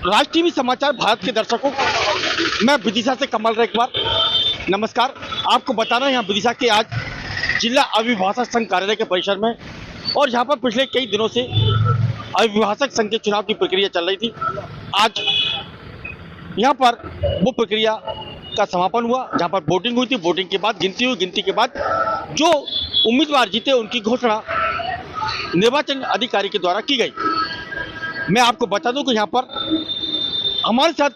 राज TV समाचार भारत के दर्शकों, मैं विदिशा से कमल रेखवार। नमस्कार। आपको बताना है यहाँ विदिशा के आज जिला अभिभाषक संघ कार्यालय के परिसर में, और यहाँ पर पिछले कई दिनों से अभिभाषक संघ के चुनाव की प्रक्रिया चल रही थी। आज यहाँ पर वो प्रक्रिया का समापन हुआ, जहाँ पर वोटिंग हुई थी। वोटिंग के बाद गिनती हुई। गिनती के बाद जो उम्मीदवार जीते उनकी घोषणा निर्वाचन अधिकारी के द्वारा की गई। मैं आपको बता दूं कि यहाँ पर हमारे साथ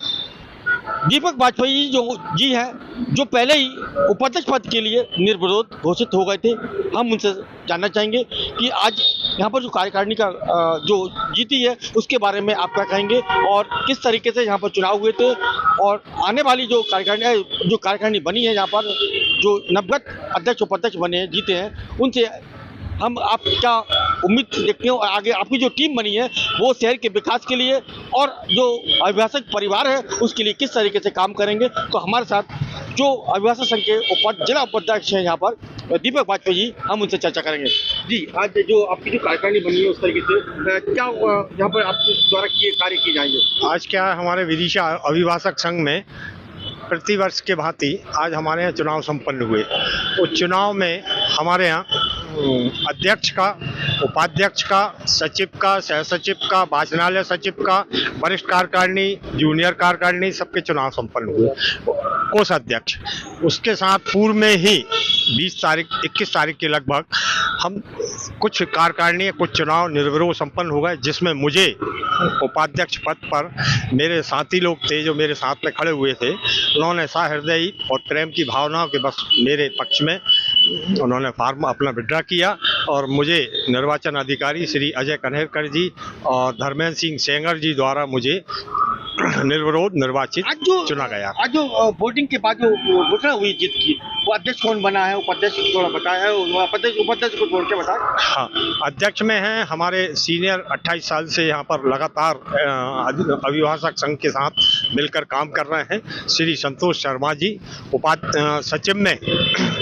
दीपक वाजपेयी जी हैं, जो पहले ही उपाध्यक्ष पद के लिए निर्विरोध घोषित हो गए थे। हम उनसे जानना चाहेंगे कि आज यहाँ पर जो कार्यकारिणी का जो जीती है उसके बारे में आप क्या कहेंगे, और किस तरीके से यहाँ पर चुनाव हुए थे, और आने वाली जो कार्यकारिणी बनी है, यहाँ पर जो नवगत अध्यक्ष उपाध्यक्ष बने हैं, जीते हैं, उनसे हम आप क्या उम्मीद देखते हो, और आगे आपकी जो टीम बनी है वो शहर के विकास के लिए और जो अभिभाषक परिवार है उसके लिए किस तरीके से काम करेंगे। तो हमारे साथ जो अभिभाषक संघ के जिला उपाध्यक्ष हैं यहाँ पर दीपक वाजपेयी जी, हम उनसे चर्चा करेंगे। जी, आज जो आपकी जो कार्यकारिणी बनी है उस तरीके से क्या यहाँ पर आपके द्वारा किए कार्य किए जाएंगे? आज क्या है, हमारे विदिशा अभिभाषक संघ में प्रतिवर्ष के भांति आज हमारे यहाँ चुनाव संपन्न हुए। उस चुनाव में हमारे यहाँ अध्यक्ष का, उपाध्यक्ष का, सचिव का, सह सचिव का, वाचनालय सचिव का, वरिष्ठ कार्यकारिणी, जूनियर कार्यकारिणी, सबके चुनाव संपन्न हुए। कोषाध्यक्ष उसके साथ पूर्व में ही 21 तारीख के लगभग हम कुछ कार्यकारिणी, कुछ चुनाव निर्विरोध संपन्न हो गए, जिसमें मुझे उपाध्यक्ष पद पर मेरे साथी लोग थे जो मेरे साथ में खड़े हुए थे। उन्होंने सहृदयी और प्रेम की भावनाओं के बस मेरे पक्ष में उन्होंने फॉर्म अपना विड्रा किया, और मुझे निर्वाचन अधिकारी श्री अजय कन्हेरकर जी और धर्मेंद्र सिंह सेंगर जी द्वारा मुझे निर्विरोध निर्वाचित चुना गया। आज जो वोटिंग के बाद जो घोषणा हुई जीत की, वो अध्यक्ष कौन बना है, उपाध्यक्ष थोड़ा बताया है, उपाध्यक्ष को छोड़ के बताया। हाँ, अध्यक्ष में हैं हमारे सीनियर 28 साल से यहाँ पर लगातार अभिभाषक संघ के साथ मिलकर काम कर रहे हैं श्री संतोष शर्मा जी। सचिव में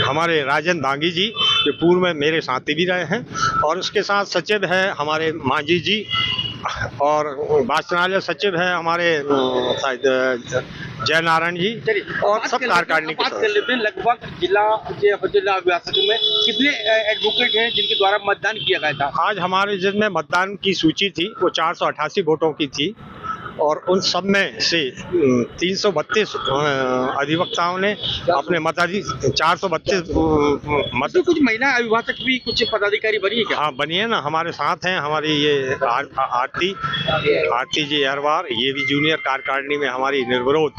हमारे राजेंद्र दांगी जी, जो पूर्व में मेरे साथी भी रहे हैं, और उसके साथ सचिव है हमारे मांझी जी, और वाचनालय सचिव है हमारे शायद जय नारायण जी, और सब कार्यकारिणी के साथ। लगभग जिला अभिभाषक में कितने एडवोकेट हैं जिनके द्वारा मतदान किया गया था? आज हमारे जिसमें मतदान की सूची थी वो 488 वोटों की थी, और उन सब में से 332 अधिवक्ताओं ने अपने मताधिकार 432 मत। कुछ महिला अभिभाषक भी कुछ पदाधिकारी बनी है क्या? हाँ, बनी है ना, हमारे साथ हैं हमारी ये आरती जी अहरवार, ये भी जूनियर कार्यकारिणी में हमारी निर्विरोध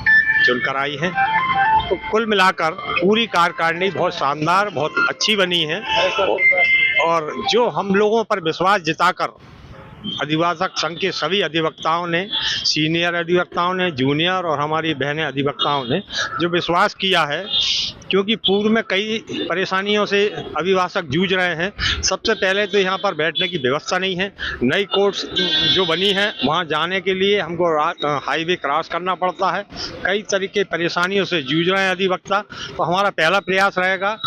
चुनकर आई हैं। तो कुल मिलाकर पूरी कार्यकारिणी बहुत शानदार, बहुत अच्छी बनी है, और जो हम लोगों पर विश्वास जताकर अधिभाषक संघ के सभी अधिवक्ताओं ने, सीनियर अधिवक्ताओं ने, जूनियर और हमारी बहनें अधिवक्ताओं ने जो विश्वास किया है, क्योंकि पूर्व में कई परेशानियों से अभिभाषक जूझ रहे हैं। सबसे पहले तो यहाँ पर बैठने की व्यवस्था नहीं है। नई कोर्ट्स जो बनी है वहाँ जाने के लिए हमको हाईवे क्रॉस करना पड़ता है। कई तरीके परेशानियों से जूझ रहे हैं अधिवक्ता। तो हमारा पहला प्रयास रहेगा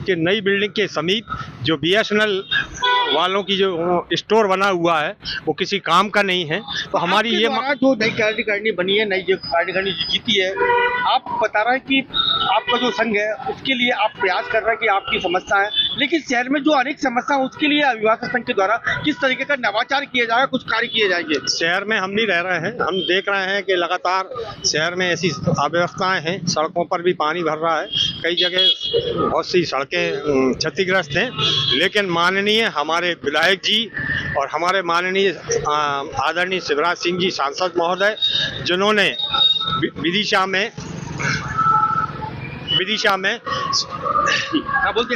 कि नई बिल्डिंग के समीप जो BSNL वालों की जो स्टोर बना हुआ है वो किसी काम का नहीं है। तो हमारी ये जो नई कार्यकारिणी बनी है, नई जो कार्यकारिणी जीती है, आप बता रहे हैं कि आपका जो संघ है उसके लिए आप प्रयास कर रहे हैं कि आपकी समस्या है, लेकिन शहर में जो अनेक समस्या है उसके लिए अभिभाषक संघ के द्वारा किस तरीके का नवाचार किया जाएगा, कुछ कार्य किए जाएंगे? शहर में हम नहीं रह रहे हैं, हम देख रहे हैं कि लगातार शहर में ऐसी अव्यवस्थाएं हैं। सड़कों पर भी पानी भर रहा है, कई जगह बहुत सी सड़कें क्षतिग्रस्त हैं, लेकिन माननीय हमारे विधायक जी और हमारे माननीय आदरणीय शिवराज सिंह जी सांसद महोदय, जिन्होंने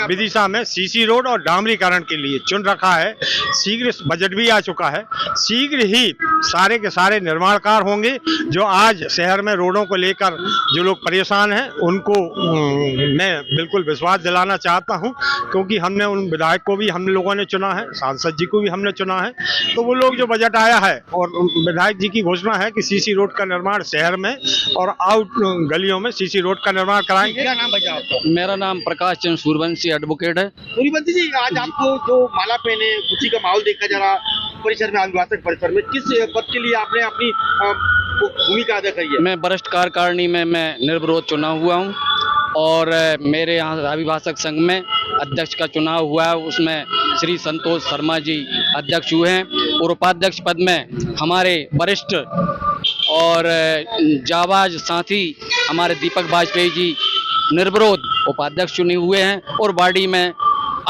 विदिशा में सीसी रोड और डामरीकरण के लिए चुन रखा है। शीघ्र बजट भी आ चुका है, शीघ्र ही सारे के सारे निर्माण कार्य होंगे। जो आज शहर में रोडों को लेकर जो लोग परेशान हैं उनको मैं बिल्कुल विश्वास दिलाना चाहता हूं, क्योंकि हमने उन विधायक को भी हम लोगों ने चुना है, सांसद जी को भी हमने चुना है। तो वो लोग जो बजट आया है और विधायक जी की घोषणा है कि सीसी रोड का निर्माण शहर में और आउट गलियों में सीसी रोड का निर्माण कराएंगे। क्या नाम भैया आपका? मेरा नाम प्रकाश चंद्र सूर्यवंशी एडवोकेट है। सूर्यवंशी जी, आज आपको जो माला पहने, खुशी का माहौल देखा जा रहा परिसर में, अभिभाषक परिसर में, किस पद के लिए आपने अपनी भूमिका अदा करी है? मैं वरिष्ठ कार्यकारिणी में मैं निर्विरोध चुना हुआ हूँ और मेरे यहाँ अभिभाषक संघ में अध्यक्ष का चुनाव हुआ है, उसमें श्री संतोष शर्मा जी अध्यक्ष हुए हैं और उपाध्यक्ष पद में हमारे वरिष्ठ और जाबाज साथी हमारे दीपक वाजपेयी जी निर्विरोध उपाध्यक्ष चुने हुए हैं और बॉडी में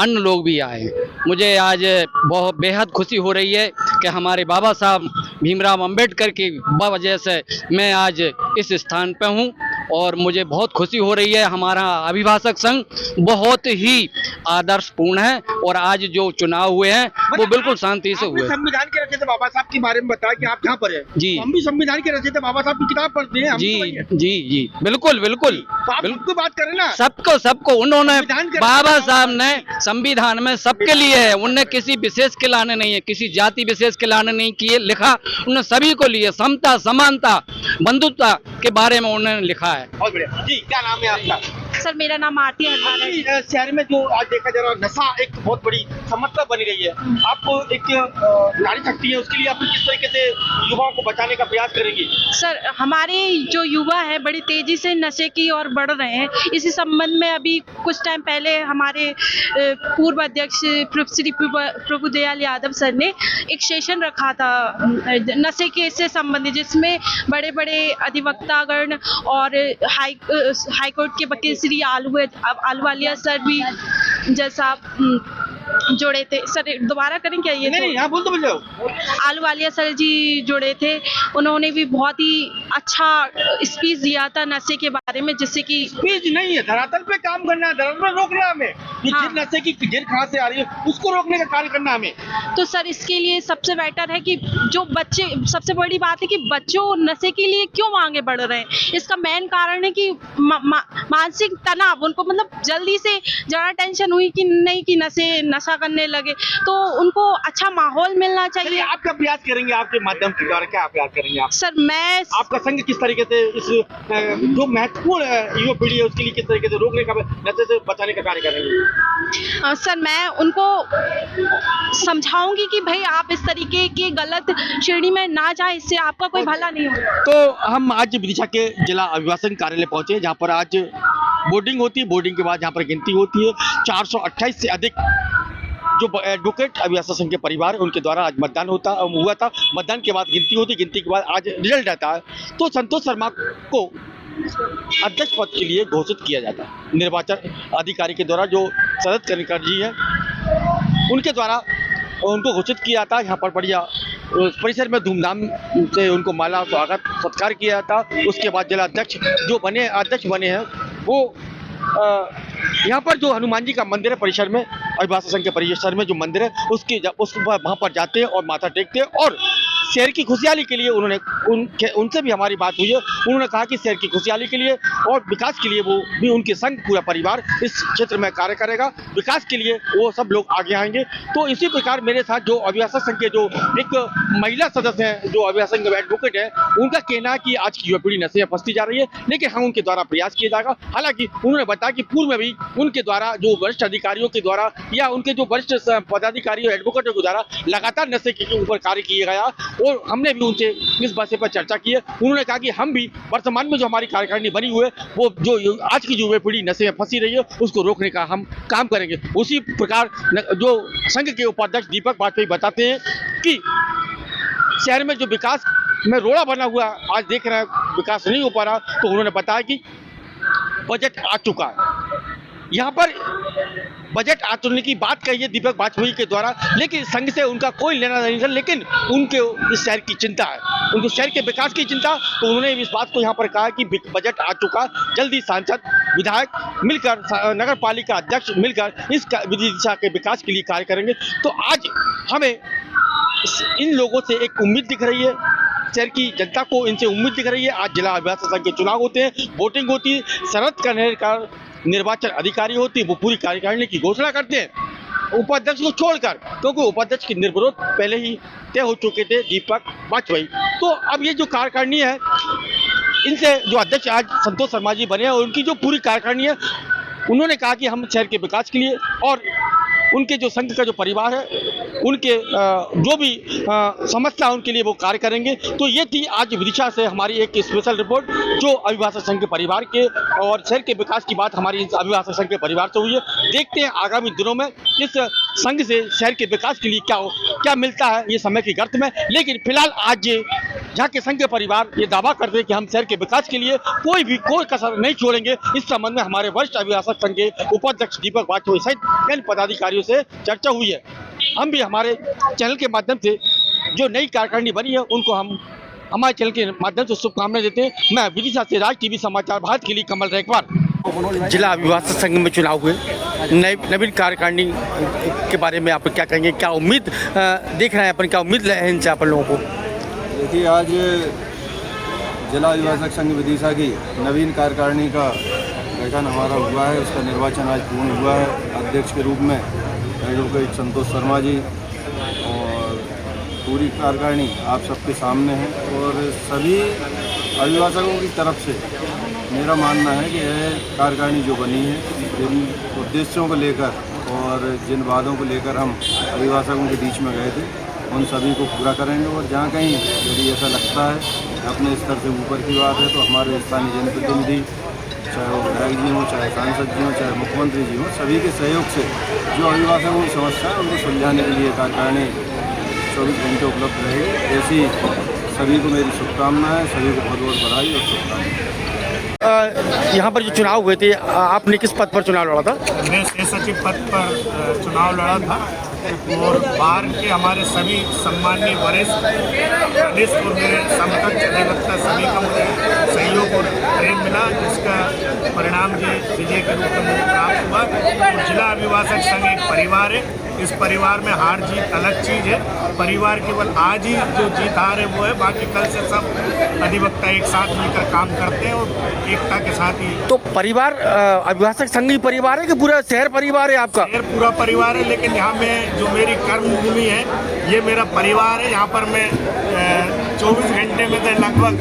अन्य लोग भी आए हैं। मुझे आज बहुत बेहद खुशी हो रही है कि हमारे बाबा साहब भीमराव अंबेडकर की वजह से मैं आज इस स्थान पर हूं और मुझे बहुत खुशी हो रही है। हमारा अभिभाषक संघ बहुत ही आदर्शपूर्ण है और आज जो चुनाव हुए हैं वो बिल्कुल शांति से हुए। संविधान के रचयिता बाबा साहब के बारे में बताया कि आप जहाँ पर हैं, जी। तो हम भी संविधान के रचयिता बाबा साहब की किताब पढ़ते हैं, हम जी तो वही हैं। जी जी बिल्कुल बिल्कुल तो आप उनको बात करें ना। सबको उन्होंने संविधान के बाबा रचयिता साहब ने संविधान में सबके लिए है, उनने किसी विशेष के लाने नहीं है, किसी जाति विशेष के लाने नहीं किए लिखा, उन्होंने सभी को लिए समता समानता बंधुत्व के बारे में उन्होंने लिखा है। बहुत बढ़िया जी। क्या नाम है आपका? सर मेरा नाम आरती हरवाल है। शहर में जो आज देखा जा रहा है नशा एक बहुत बड़ी समस्या बनी रही है, आप एक नारी शक्ति है, उसके लिए आप किस तरीके से युवाओं को बचाने का प्रयास करेंगी? सर हमारे जो युवा है बड़ी तेजी से नशे की ओर बढ़ रहे हैं। इसी संबंध में अभी कुछ टाइम पहले हमारे पूर्व अध्यक्ष श्री प्रभुदयाल यादव सर ने एक सेशन रखा था नशे के से संबंधित, जिसमें बड़े बड़े अधिवक्तागण और हाईकोर्ट के वकील श्री आलूवालिया सर भी जैसा जुड़े थे। सर दोबारा करें क्या ये? नहीं यहाँ बोल तो जाओ। आलूवालिया सर जी जुड़े थे, उन्होंने भी बहुत ही अच्छा स्पीच दिया था नशे के बारे में, जिससे कि स्पीच नहीं है, धरातल पे काम करना है, धरातल पे रोकना है हमें। हाँ। जिस नशे की जड़ कहाँ से आ रही है उसको रोकने का कार्य करना है हमें। तो सर इसके लिए सबसे बेटर है कि जो बच्चे, सबसे बड़ी बात है कि बच्चों नशे के लिए क्यों आगे बढ़ रहे हैं, इसका मेन कारण है कि मानसिक तनाव, उनको मतलब जल्दी से ज़्यादा टेंशन हुई कि नहीं कि नशा करने लगे, तो उनको अच्छा माहौल मिलना चाहिए। आप क्या प्रयास करेंगे आपके माध्यम के द्वारा, क्या प्रयास करेंगे आप? सर मैं आपका संघ किस तरीके से इस जो महत्वपूर्ण युवा पीढ़ी है उसके लिए किस तरीके से रोकने का, नशे से बचाने का कार्य करेंगे? सर मैं उनको समझाऊंगी कि भाई आप इस तरीके के गलत श्रेणी में ना जाए, इससे आपका कोई भला नहीं होगा। तो हम आज विदिशा के जिला अभिभाषक कार्यालय पहुंचे, जहां पर आज बोर्डिंग होती है, बोर्डिंग के बाद जहां पर गिनती होती है। 428 से अधिक जो एडवोकेट अभिभाषक संघ के परिवार है उनके द्वारा आज मतदान हुआ था। मतदान के बाद गिनती होती, गिनती के बाद आज रिजल्ट आता है, तो संतोष शर्मा को अध्यक्ष पद के लिए घोषित किया जाता है। निर्वाचन अधिकारी के द्वारा जो शरद कनिकर जी है उनके द्वारा उनको घोषित किया जाता है। यहाँ पर बढ़िया परिसर में धूमधाम से उनको माला स्वागत सत्कार किया जाता। उसके बाद जिला अध्यक्ष जो अध्यक्ष बने हैं वो यहाँ पर जो हनुमान जी का मंदिर है परिसर में, अभिभाषक संघ के परिसर में जो मंदिर है वहाँ पर जाते हैं और माथा टेकते हैं और शहर की खुशहाली के लिए उनसे भी हमारी बात हुई है। उन्होंने कहा कि शहर की खुशहाली के लिए और विकास के लिए वो भी उनके संग पूरा परिवार इस क्षेत्र में कार्य करेगा, विकास के लिए वो सब लोग आगे आएंगे। तो इसी प्रकार मेरे साथ जो अभिभाषक संघ के जो एक महिला सदस्य हैं, जो अभिभाषक संघ के एडवोकेट है, उनका कहना है कि आज की युवा पीढ़ी नशे में फंसती जा रही है, लेकिन हम उनके द्वारा प्रयास किया जाएगा। हालांकि उन्होंने बताया कि पूर्व में भी उनके द्वारा जो वरिष्ठ अधिकारियों के द्वारा या उनके जो वरिष्ठ पदाधिकारियों एडवोकेटों के द्वारा लगातार नशे के ऊपर कार्य किया गया और हमने भी उनसे इस बात पर चर्चा की है। उन्होंने कहा कि हम भी वर्तमान में जो हमारी कार्यकारिणी बनी हुई है वो जो आज की युवा पीढ़ी नशे में फंसी रही है उसको रोकने का हम काम करेंगे। उसी प्रकार जो संघ के उपाध्यक्ष दीपक वाजपेयी बताते हैं कि शहर में जो विकास में रोड़ा बना हुआ आज देख रहे हैं विकास नहीं हो पा रहा, तो उन्होंने बताया कि बजट आ चुका है। यहाँ पर बजट आ चुकने की बात कही है दीपक वाजपेयी के द्वारा, लेकिन संघ से उनका कोई लेना नहीं था, लेकिन उनके इस शहर की चिंता है, उनको शहर के विकास की चिंता। तो उन्होंने इस बात को यहाँ पर कहा कि बजट आ चुका, जल्दी सांसद विधायक मिलकर नगर पालिका अध्यक्ष मिलकर इस विदिशा के विकास के लिए कार्य करेंगे। तो आज हमें इन लोगों से एक उम्मीद दिख रही है, शहर की जनता को इनसे उम्मीद दिख रही है। आज जिला अभिभाषक संघ के चुनाव होते हैं, वोटिंग होती है, शरद कनिकर निर्वाचन अधिकारी होती है, वो पूरी कार्यकारिणी की घोषणा करते हैं उपाध्यक्ष को छोड़कर, क्योंकि उपाध्यक्ष के निर्विरोध पहले ही तय हो चुके थे दीपक वाजपेयी। तो अब ये जो कार्यकारिणी है, इनसे जो अध्यक्ष आज संतोष शर्मा जी बने हैं और उनकी जो पूरी कार्यकारिणी है, उन्होंने कहा कि हम शहर के विकास के लिए और उनके जो संघ का जो परिवार है उनके जो भी समस्या उनके लिए वो कार्य करेंगे। तो ये थी आज विदिशा से हमारी एक स्पेशल रिपोर्ट जो अभिभाषक संघ के परिवार के और शहर के विकास की बात हमारी इस अभिभाषक संघ के परिवार से हुई है। देखते हैं आगामी दिनों में इस संघ से शहर के विकास के लिए क्या मिलता है ये समय की गर्त में। लेकिन फिलहाल आज यहाँ के संघ के परिवार ये दावा करते हैं कि हम शहर के विकास के लिए कोई कसर नहीं छोड़ेंगे। इस संबंध में हमारे वरिष्ठ अभिभाषक संघ के उपाध्यक्ष दीपक वाजपेयी सहित कई पदाधिकारियों से चर्चा हुई है। हम भी हमारे चैनल के माध्यम से जो नई कार्यकारिणी बनी है उनको हम हमारे चैनल के माध्यम से शुभकामनाएं देते हैं। मैं विदिशा से राज टीवी समाचार भारत के लिए कमल रेखवार। जिला अभिभाषक संघ में चुनाव हुए, नवीन कार्यकारिणी के बारे में आप क्या कहेंगे? क्या उम्मीद देख रहे हैं अपन, क्या उम्मीद है इनसे अपन लोगों को? देखिए, आज जिला अभिभाषक संघ विदिशा की नवीन कार्यकारिणी का गठन हमारा हुआ है। उसका निर्वाचन आज पूर्ण हुआ है। अध्यक्ष के रूप में एडवोकेट संतोष शर्मा जी और पूरी कार्यकारिणी आप सबके सामने है। और सभी अभिभाषकों की तरफ से मेरा मानना है कि यह कार्यकारिणी जो बनी है, जिन उद्देश्यों को लेकर और जिन वादों को लेकर हम अभिभाषकों के बीच में गए थे, उन सभी को पूरा करेंगे। और जहाँ कहीं यदि ऐसा लगता है अपने स्तर से ऊपर की बात है तो हमारे स्थानीय जनप्रतिनिधि, चाहे वो विधायक जी हों, चाहे सांसद जी हों, चाहे मुख्यमंत्री जी हों, सभी के सहयोग से जो अभिभाषकों की समस्या है उनको सुलझाने के लिए कार्यकारिणी 24 घंटे उपलब्ध रहेगी। ऐसी सभी को मेरी शुभकामनाएं, सभी को बहुत बहुत बधाई और शुभकामनाएं। यहाँ पर जो चुनाव हुए थे, आपने किस पद पर चुनाव लड़ा था? मैं सह सचिव पद पर चुनाव लड़ा था और बाहर के हमारे सभी सम्मानीय वरिष्ठ प्रदेश और मेरे समकक्ष अधिवक्ता सभी का मुझे सहयोग और प्रेम मिला, जिसका परिणाम विजय के रूप में मुझे प्राप्त हुआ। और जिला अभिभाषक संघ एक परिवार है। इस परिवार में हार जीत अलग चीज़ है। परिवार केवल आज ही जो जीत हार है वो है, बाकी कल से सब अधिवक्ता एक साथ मिलकर काम करते हैं और एकता के साथ ही। तो परिवार अभिभाषक संघ ही परिवार है कि पूरा शहर परिवार है आपका? शहर पूरा परिवार है, लेकिन यहाँ में जो मेरी कर्मभूमि है ये मेरा परिवार है। यहाँ पर मैं 24 घंटे में से लगभग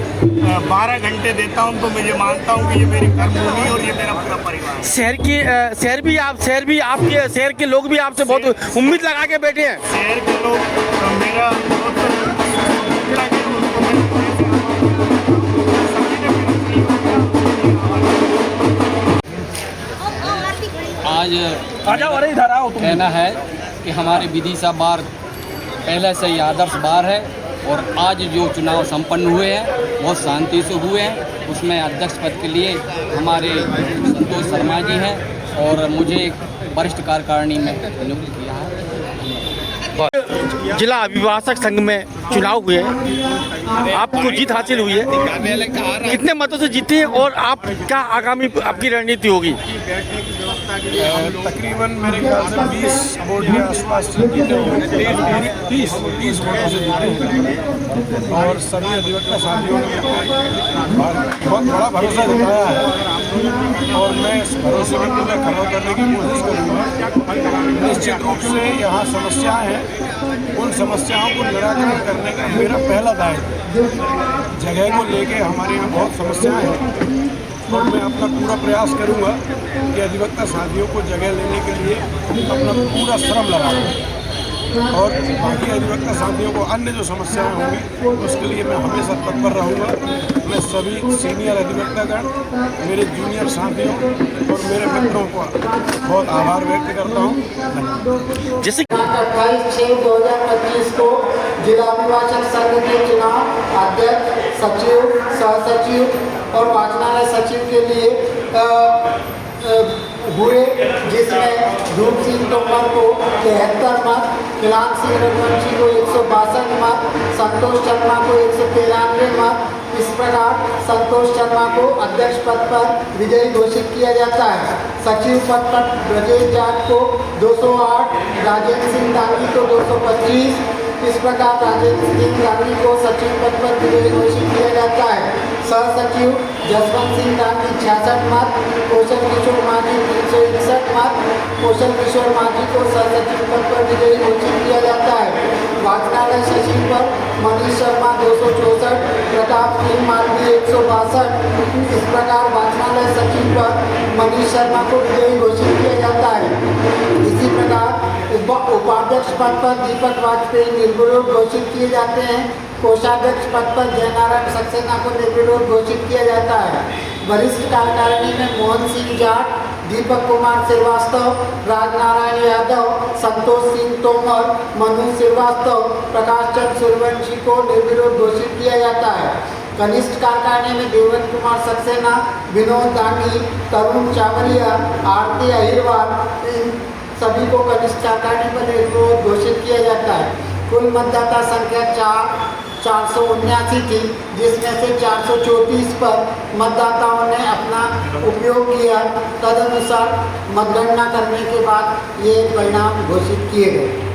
12 घंटे देता हूँ, तो मैं ये मानता हूँ कि ये मेरी कर्मभूमि और ये मेरा पूरा परिवार है। शहर भी आपके शहर के लोग भी आपसे बहुत उम्मीद लगा के बैठे हैं। शहर के लोग मेरा आज कहना है कि हमारे विदिशा बार पहले से ही आदर्श बार है और आज जो चुनाव संपन्न हुए हैं बहुत शांति से हुए हैं। उसमें अध्यक्ष पद के लिए हमारे संतोष शर्मा जी हैं और मुझे वरिष्ठ कार्यकारिणी में नियुक्त किया है। जिला अभिभाषक संघ में चुनाव हुए, आपको जीत हासिल हुई है, कितने मतों से जीते हैं और आप क्या आगामी आपकी रणनीति होगी? तकरीबन मेरे ख्याल से 20 वोट के आसपास जीते होंगे, 30 वोटों से जीते हैं। और सभी अधिवक्ता साथियों ने बहुत बड़ा भरोसा दिखाया है और मैं इस भरोसे में पूरा खरा करने की कोशिश करूँगा। निश्चित रूप से यहाँ समस्याएं हैं, उन समस्याओं को निराकरण करने का मेरा पहला दायित्व। जगह को लेके हमारे यहाँ बहुत समस्याएं हैं और मैं अपना पूरा प्रयास करूंगा कि अधिवक्ता साथियों को जगह लेने के लिए अपना पूरा श्रम लगाऊंगा। और बाकी अधिवक्ता साथियों को अन्य जो समस्याएं होंगी उसके लिए मैं हमेशा तत्पर रहूँगा। मैं सभी सीनियर अधिवक्तागण, मेरे जूनियर साथियों और मेरे मित्रों का बहुत आभार व्यक्त करता हूँ। जैसे 28/6/2025 को जिला अभिभाषक संघ के चुनाव अध्यक्ष, सचिव, सह सचिव और वाचनालय सचिव के लिए हुए, जिसमें धूप सिंह तोमर को 73 मत, खिलान सिंह रघुवंशी को 162 मत, संतोष शर्मा को 193 मत। इस प्रकार संतोष शर्मा को अध्यक्ष पद पर विजयी घोषित किया जाता है। सचिव पद पर ब्रजेश जाट को 208, राजेंद्र सिंह दांगी को 225। इस प्रकार राजेंद्र सिंह दांगी को सचिव पद पर विजयी घोषित किया जाता है। सह सचिव जसवंत सिंह दांगी 66 मत, कौशल किशोर माझी 361 मत। कौशल किशोर माझी को सह सचिव पद पर विजयी घोषित किया जाता है। वाचनालय सचिव पर मनीष शर्मा 264, प्रताप सिंह मालवी 162। इस प्रकार वाचनालय सचिव पर मनीष शर्मा को विजयी घोषित किया जाता है। इसी प्रकार उपाध्यक्ष पद पर दीपक वाजपेयी निर्विरोध घोषित किए जाते हैं। कोषाध्यक्ष पद पर जयनारायण सक्सेना को निर्विरोध घोषित किया जाता है। वरिष्ठ कार्यकारिणी में मोहन सिंह जाट, दीपक कुमार श्रीवास्तव, राजनारायण यादव, संतोष सिंह तोमर, मनु श्रीवास्तव, प्रकाश चंद्र सूर्यवंशी को निर्विरोध घोषित किया जाता है। कनिष्ठ कार्यकारिणी में देवेंद्र कुमार सक्सेना, विनोद दानी, तरुण चावरिया, आरती अहिरवाल, इन सभी को कनिष्ठ कार्यकारिणी पर निर्विरोध घोषित किया जाता है। कुल मतदाता संख्या 479 थी, जिसमें से 434 पर मतदाताओं ने अपना उपयोग किया। तदनुसार मतगणना करने के बाद ये परिणाम घोषित किए गए।